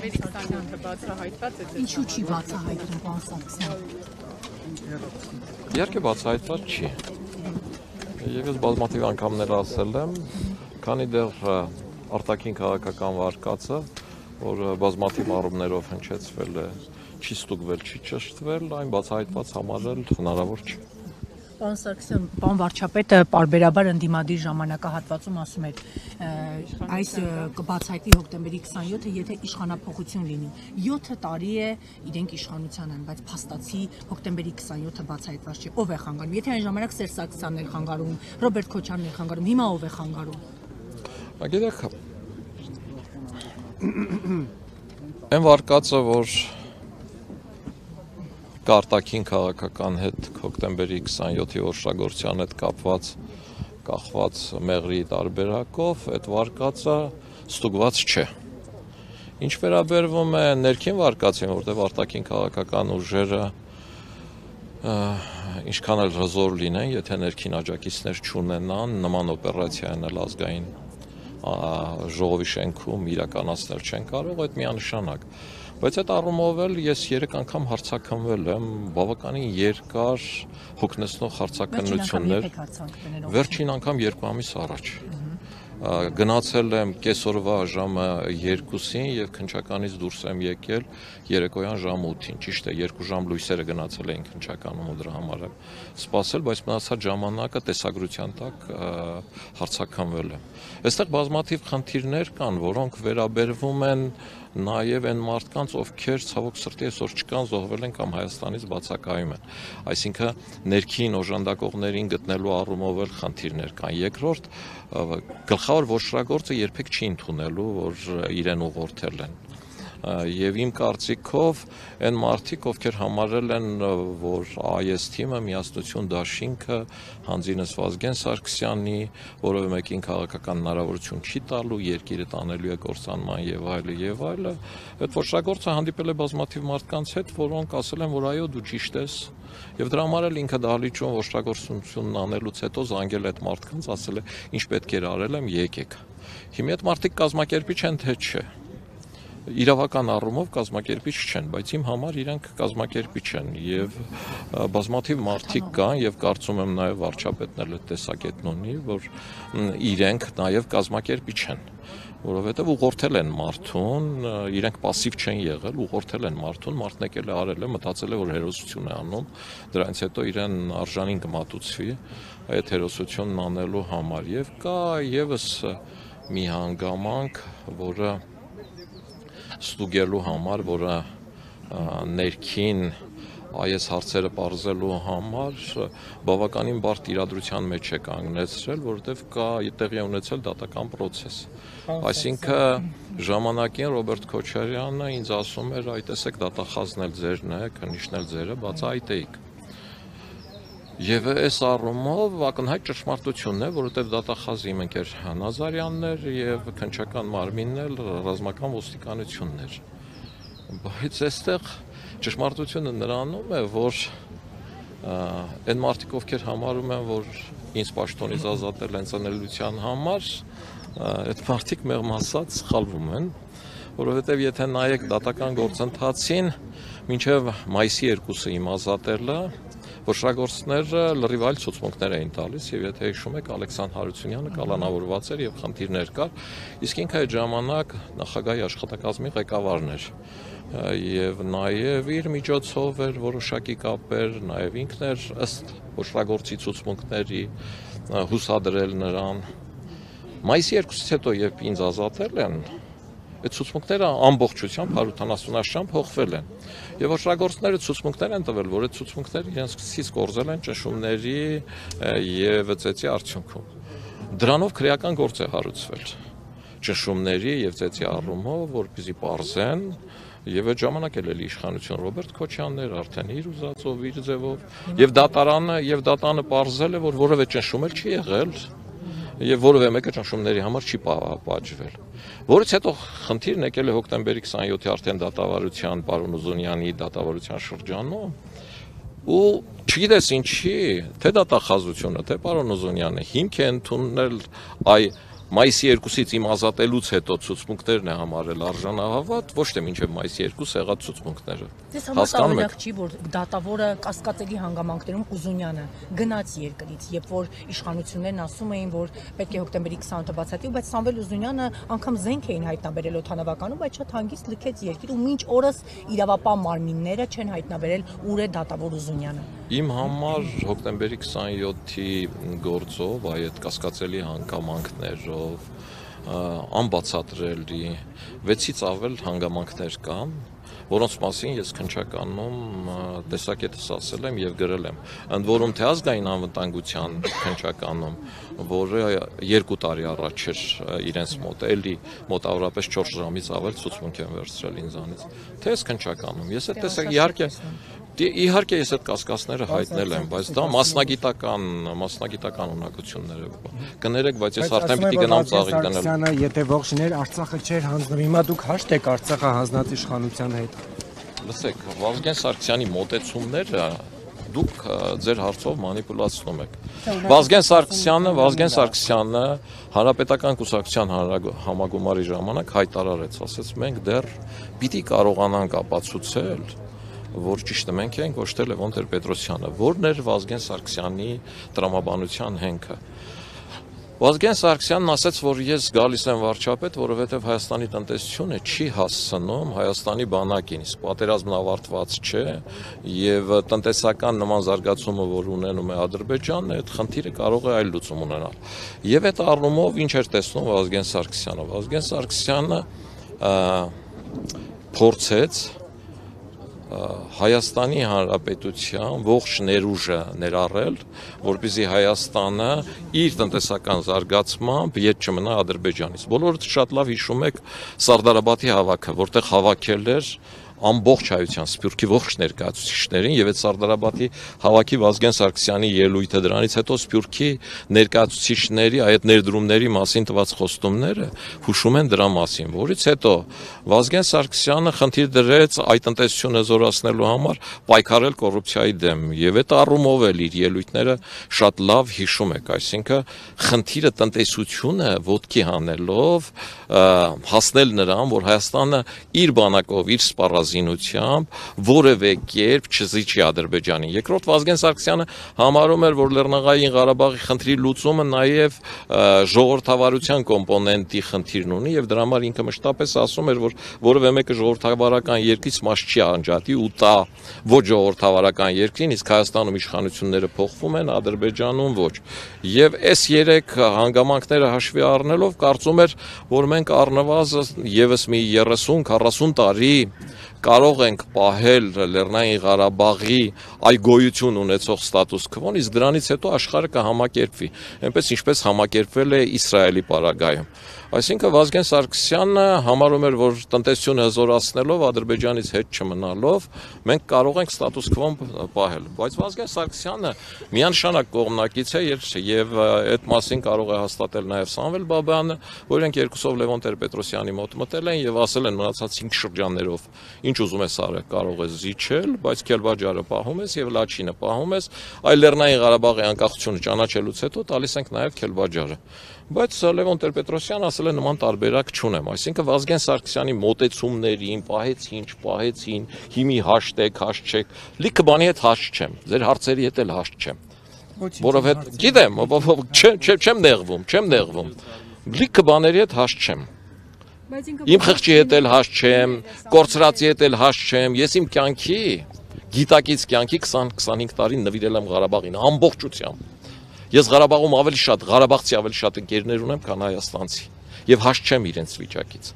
հոկտեմբերի 27-ը բացահայտված է։ Ինչու չի բացահայտվում, պարոն Սարգսյան։ Իհարկե բացահայտված չի։ Եվ ես բազմաթիվ անգամներ ասել եմ, քանի դեռ արտաքին քաղաքական վարկածը, որ բազմաթիվ առումներով հնչեցվել է, չի ստուգվել, չի ճշտվել, այն բացահայտված համարել հնարավոր չի։ Պարոն Սարգսյան, պարոն վարչապետը պարբերաբար ընդդիմադիր ժամանակահատվածում ասում էր, այս կբացահայտվի հոկտեմբերի 27-ը, եթե իշխանափոխություն լինի։ 7 տարի է իրենք իշխանության են, բայց փաստացի հոկտեմբերի 27-ը բացահայտված չի։ Ով է խանգարում։ Եթե այն ժամանակ Սերժ Սարգսյանն էր խանգարում, Ռոբերտ Քոչարյանն էր խանգարում, հիմա ով է խանգարում։ Գիտեք, այն վարկածը, որ արտաքին քաղաքական հետ հոկտեմբերի 27-ի օժտագործության հետ կախված մեղրի տարբերակով, այդ վարկածը ստուգված չէ։ Ինչ վերաբերվում է ներքին վարկածին, որտեղ արտաքին քաղաքական ուժերը ինչքան էլ հզոր լինեն, եթե ներքին աջակիցներ չունենան, նման օպերացիա անել ազգային ժողովի շենքում իրականացնել չեն կարող, այդ միանշանակ։ Բայց այդ առումով էլ ես 3 անգամ հարցաքննվել եմ, բավականին երկար հոգնեցնող հարցաքննություններ, վերջին անգամ 2 ամիս առաջ։ Գնացել եմ կեսօրվա ժամը 2-ին եւ քննչականից դուրս եմ եկել երեկոյան ժամը 8-ին, ճիշտ է, 2 ժամ լույսերը գնացել էին քննչականում ու դրա համար եմ սպասել, բայց մնացած ժամանակը տեսագրության տակ հարցաքննվել եմ։ Այստեղ բազմաթիվ խնդիրներ կան, որոնք վերաբերվում են նաև այն մարդկանց, ովքեր ցավոք սրտի այսօր չկան, զոհվել են կամ Հայաստանից բացակայում են։ Այսինքն ներքին օժանդակողներին գտնելու առումով էլ խնդիրներ կան։ Երկրորդ, գլխավոր ոչռագործը երբեք չի ընդունելու, որ իրեն ուղղորդել են։ Եվ իմ կարծիքով այն մարդիկ, ովքեր համարել են, որ AES թիմը, Միասնություն դաշինքը հանձինս Վազգեն Սարգսյանի որևէ մեկին քաղաքական հնարավորություն չի տալու, երկիրը տանելու է կործանման եւ այլը, այդ ոչռագործը հանդիպել է բազմաթիվ մարդկանց հետ, որոնք ասել են, որ այո, դու ճիշտ ես, եւ դրա համար էլ ինքը դահլիճում ոչռագործությունն անելուց հետո զանգել այդ մարդկանց, ասել է, ինչ պետք էր արել եմ, եկեք։ Հիմա այդ մարդիկ կազմակերպիչ են, թե չէ։ Իրավական առումով կազմակերպիչ չեն, բայց իմ համար իրենք կազմակերպիչ են եւ բազմաթիվ մարդիկ կան եւ կարծում եմ նաեւ վարչապետն էլ այդ տեսակետն ունի, որ իրենք նաեւ կազմակերպիչ են, որովհետեւ ուղղորդել են մարդուն, իրենք пассив չեն եղել, ուղղորդել են մարդուն, մարդն եկել է արել է, մտածել է, որ հերոսություն է անում, դրանից հետո իրեն արժանին կմատուցվի այդ հերոսությունն անելու համար եւ կա եւս մի հանգամանք, որը ստուգելու համար, որը ներքին այս հարցերը պարզելու համար բավականին բարդ իրադրության մեջ է կանգնեցրել, որովհետև կա տեղի ունեցել դատական process։ Այսինքն ժամանակին Ռոբերտ Քոչարյանը ինձ ասում էր, այ տեսեք դատախազն էլ ձերն է, քննիչն էլ ձերը, բացահայտեիք։ Եվ այս առումով ակնհայտ ճշմարտությունն է, որովհետև դատախազի իմ ընկեր Նազարյանն էր եւ քննչական մարմինն էլ ռազմական ոստիկանությունն էր։ Բայց այստեղ ճշմարտությունը նրանում է, որ այն մարդիկ, ովքեր համարում են, որ ինձ պաշտոնից ազատել են ծնելիության համար, այդ մարդիկ մեղմ ասած սխալվում են, որովհետև եթե նայեք դատական գործընթացին, մինչև մայիսի 2-ը իմ ազատելը ոչռագործները լրիվ այլ ցուցմունքներ էին տալիս եւ եթե հիշում եք Ալեքսանդր Հարությունյանը կալանավորված էր եւ խնդիրներ կար, իսկ ինքը այդ ժամանակ նախագահի աշխատակազմի ղեկավարն էր եւ նաեւ իր միջոցով էր որոշակի կապեր, նաեւ ինքն էր ըստ ոչռագործի ցուցմունքների հուսադրել նրան։ Մայիսի 2-ից հետո երբ ինձ ազատել են, այդ ցուցմունքները ամբողջությամբ 170 շան փոխվել են։ Եվ ոչռագործները ցուցմունքներ են տվել, որ այդ ցուցմունքները իրենց սկսից կորզել են ճնշումների եւ ծեծի արդյունքում։ Դրանով քրեական գործ է հարուցվել։ Ճնշումների եւ ծեծի առումով, որպեսզի պարզեն եւ այդ ժամանակ էլ իշխանություն Ռոբերտ Քոչյանն էր, արդեն իր ուզածով, իր ձևով եւ դատանը պարզել է, որ որևէ ճնշում էլ չի եղել եւ որևէ մեկը ճնշումների համար չի պատժվել։ Որից հետո խնդիրն եկել է հոկտեմբերի 27-ի արդեն դատավարության պարոն Ուզունյանի դատավարության շրջանում ու Չգիտես ինչի, թե դատախազությունը, թե պարոն Ուզունյանը հիմք է ընդունել այ մայիսի 2-ից իմ ազատելուց հետո ցուցմունքներն է համարել արժանահավատ, ոչ թե մինչև մայիսի 2 եղած ցուցմունքները։ Դες համատարօրինակ չի, որ դատավորը կասկածելի հանգամանքներում Ուզունյանը գնաց երկրից, երբ որ իշխանություններն ասում էին, որ պետք է հոկտեմբերի 20-ը բացատրի, բայց Սամվել Ուզունյանը անգամ զենք էին հայտնաբերել օդանավականում, բայց շատ հանգիստ լքեց երկիր ու մինչ օրս իրավապահ մարմինները չեն հայտնաբերել ուր է դատավոր Ուզունյանը։ Իմ համար հոկտեմբերի 27-ի գործով, այդ կասկածելի հանգամանքներով, անբացատրելի 6-ից ավել հանգամանքներ կան, որոնց մասին ես քննչականում տեսակետս ասել եմ եւ գրել եմ։ Ընդ որում թե ազգային անվտանգության քննչականում, որը 2 տարի առաջ էր իրենց մոտ, էլի մոտավորապես 4 ժամից ավել ցուցմունք են վերցրել ինձանից։ Թե ես քննչականում, ես այդ տեսակ իհարկե ես այդ կասկածները հայտնել եմ, բայց դա մասնագիտական ունակություններ է։ Կներեք, բայց ես արդեն պիտի գնամ ծաղիկ դնել։ Եթե ողջ շներ Արցախը չէր հանձնում, հիմա դուք հաշտ եք Արցախը հանձնած իշխանության հետ։ Լսեք, Վազգեն Սարգսյանի մոտեցումները դուք ձեր հարցով մանիպուլացնում եք։ Վազգեն Սարգսյանը Հանրապետական կուսակցության համագումարի ժամանակ հայտարարեց, ասեց մենք դեռ պիտի կարողանանք ապացուցել, որ ճիշտը մենք ենք, ոչ թե Լևոն Տեր-Պետրոսյանը, որն էր Վազգեն Սարգսյանի տրամաբանության հենքը։ Վազգեն Սարգսյանն ասաց, որ ես գալիս եմ վարչապետ, որովհետև Հայաստանի տնտեսությունը չի հասցնում Հայաստանի բանակին, իսկ պատերազմն ավարտված չէ, եւ տնտեսական նման զարգացումը, որ ունենում է Ադրբեջանը, այդ խնդիրը կարող է այլ լուծում ունենալ։ Եվ այդ առումով ինչ էր տեսնում Վազգեն Սարգսյանը։ Վազգեն Սարգսյանը փորձեց Հայաստանի Հանրապետության ողջ ներուժը ներառել, որպեսզի Հայաստանը իր տնտեսական զարգացմամբ ետ չմնա Ադրբեջանից։ Բոլորդ շատ լավ հիշում եք Սարդարաբադի հավաքը, որտեղ հավաքել էր ամբողջ հայության սփյուռքի ողջ ներկայացուցիչներին եւ այդ Սարդարաբադի հավաքի Վազգեն Սարգսյանի ելույթը դրանից հետո սփյուռքի ներկայացուցիչների այդ ներդրումների մասին տված խոստումները հուշում են դրա մասին, որից հետո Վազգեն Սարգսյանը խնդիր դրեց այդ տնտեսությունը զորացնելու համար պայքարել կոռուպցիայի դեմ եւ այդ առումով էլ իր ելույթները շատ լավ հիշում եք, այսինքն խնդիրը տնտեսությունը ոտքի հանելով հասնել նրան, որ Հայաստանը իր բանակով, իր սպառազինությամբ որևէ կերպ չզիջի Ադրբեջանին։ Երկրորդ Վազգեն Սարգսյանը համարում էր, որ Լեռնային Ղարաբաղի խնդրի լուծումը նաև ժողովրդավարության կոմպոնենտի խնդիրն ունի եւ դրա համար ինքը մշտապես ասում էր, որ որևէ մեկը ժողովրդավարական երկրից մաս չի անջատի ու տա ոչ ժողովրդավարական երկրին, իսկ Հայաստանում իշխանությունները փոխվում են, Ադրբեջանում ոչ։ Եվ այս 3 հանգամանքները հաշվի առնելով կարծում էր, որ մենք առնվազն եւս մի 30-40 տարի կարող ենք պահել Լեռնային Ղարաբաղի այ գոյություն ունեցող ստատուս քվոն, իսկ դրանից հետո աշխարհը կհամակերպվի, այնպես ինչպես համակերպվել է Իսրայելի պարագայում։ Այսինքն Վազգեն Սարգսյանը համարում էր, որ տնտեսությունը հզորացնելով, Ադրբեջանից հետ չմնալով, մենք կարող ենք ստատուս քվոն պահել։ Բայց Վազգեն Սարգսյանը միանշանակ կողմնակից է եւ այդ մասին կարող է հաստատել նաեւ Սամվել Բաբայանը, որ իրենք երկուսով Լևոն Տեր-Պետրոսյանի մոտ մտել են եւ ասել են մնացած 5 շրջաններով ինչ ուզում ես արել, կարող ես զիջել, բայց Քելբաջարը պահում ես եւ Լաչինը պահում ես, այլ Լեռնային Ղարաբաղի անկախությունը ճանաչելուց հետո տալիս ենք նաեւ Քելբաջարը։ Բայց Լևոն Տեր-Պետրոսյանը ասել է նման տարբերակ չունեմ, այսինքն Վազգեն Սարգսյանի մոտեցումներին պահեցին, չպահեցին, հիմի հաշտեք, հաշտչեք, լիքը բանի հետ հաշտ չեմ, ձեր հարցերի հետ էլ հաշտ չեմ։ Որովհետեւ գիտեմ, չեմ նեղվում, լիքը բաների հետ հաշտ չեմ։ Իմ խղճի հետ էլ հաշտ չեմ, կորցրածի հետ էլ հաշտ չեմ, ես իմ կյանքի, գիտակից կյանքի 20-25 տարի նվիրել եմ Ղարաբաղին, ամբողջությամբ։ Ես Ղարաբաղում ղարաբաղցի ավելի շատ ընկերներ ունեմ, քան հայաստանցի, եւ հաշտ չեմ իրենց վիճակից։